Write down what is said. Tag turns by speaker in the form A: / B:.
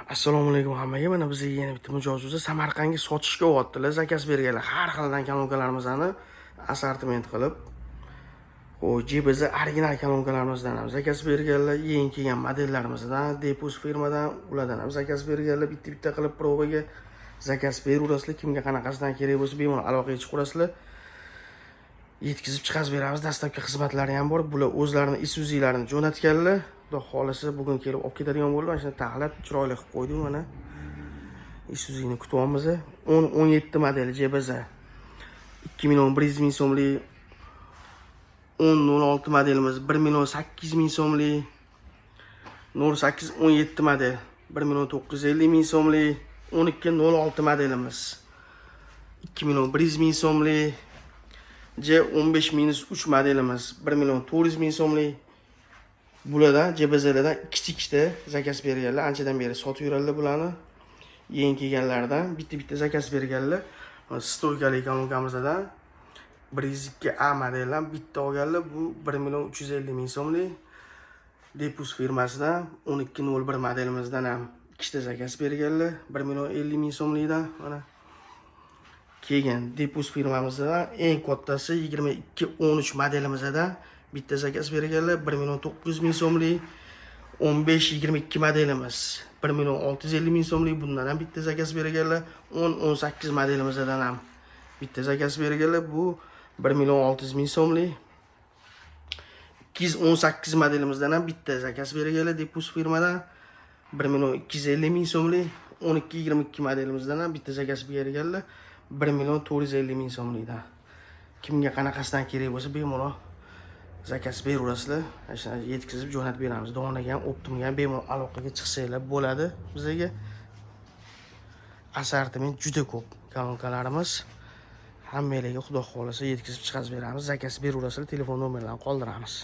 A: Assalomu alaykum hammaga. Mana bizga yana bitta mijozimiz Samarqandga sotishga o'tdilar. Zakaz berganlar. Har xildan kolonkalarimizni assortiment qilib. Xo'j, biz original kolonkalarımizdan ham zakaz berganlar, yangi kelgan modellarimizdan, Depus firmadan ulardan ham zakaz berganlar. Bitta-bitta qilib provaga zakaz beraverasizlar. Kimga qanaqasidan kerak bo'lsa, bemalol aloqaga chiqaverasizlar. Yetkazib chiqarib beramiz. Dastlabki xizmatlari ham bor. Bular o'zlarining Isuzu'larini jo'natganlar. Xudo xolisa bugun kelib olib ketadigan bo'ldi. Mana shuni taxlab chiroyli qilib qo'ydim mana. Isuzu'ni kutyapmiz. 17 model JBZ. 2.1 million so'mlik 10.06 modelimiz 1.800.000 so'mlik 08 17 model 1.950.000 so'mlik 12.06 modelimiz 2.100.000 so'mlik J15-3 modelimiz 1.400.000 so'mlik. Bulardan JBZlardan ikkita zakaz berganlar, anchadan beri sotib yuradilar bularni. Yangi kelganlardan bitta zakaz berganlar. Stoykali kolonkamizdan 102A modeldan bitta olganlar. Bu 1.350.000 so'mlik. Depus firmasidan 12.01 modelimizdan ham ikkita zakaz berganlar. 1.50.000 so'mlikdan mana. Keyin Depus firmamizdan eng kattasi 2213 modelimizdan bitta zakaz berganlar. 1.900.000 so'mlik. 15-22 modelimiz 1.650.000 so'mlik. Bundan ham bitta zakaz berganlar. 10-18 modelimizdan ham bitta zakaz berganlar. Bu 1.600.000 so'mlik. 218 modelimizdan ham bitta zakaz berganlar Depus firmadan 1.250.000 so'mlik. 12-22 modelimizdan ham bitta zakaz berganlar. 1.450.000 so'mlikdan. Kimga qanaqasidan kerak bo'lsa bemalol zakaz beraverasizlar. Ashuna yetkazib jo'natib beramiz. Donaga ham, Optimga ham bemalol aloqaga chiqsanglar bo'ladi bizga. Assortiment juda ko'p. Kolonkalarimiz hammalarga xudo xolisa yetkazib chiqarib beramiz. Zakaz beraverasizlar, telefon nomerlarini qoldiramiz.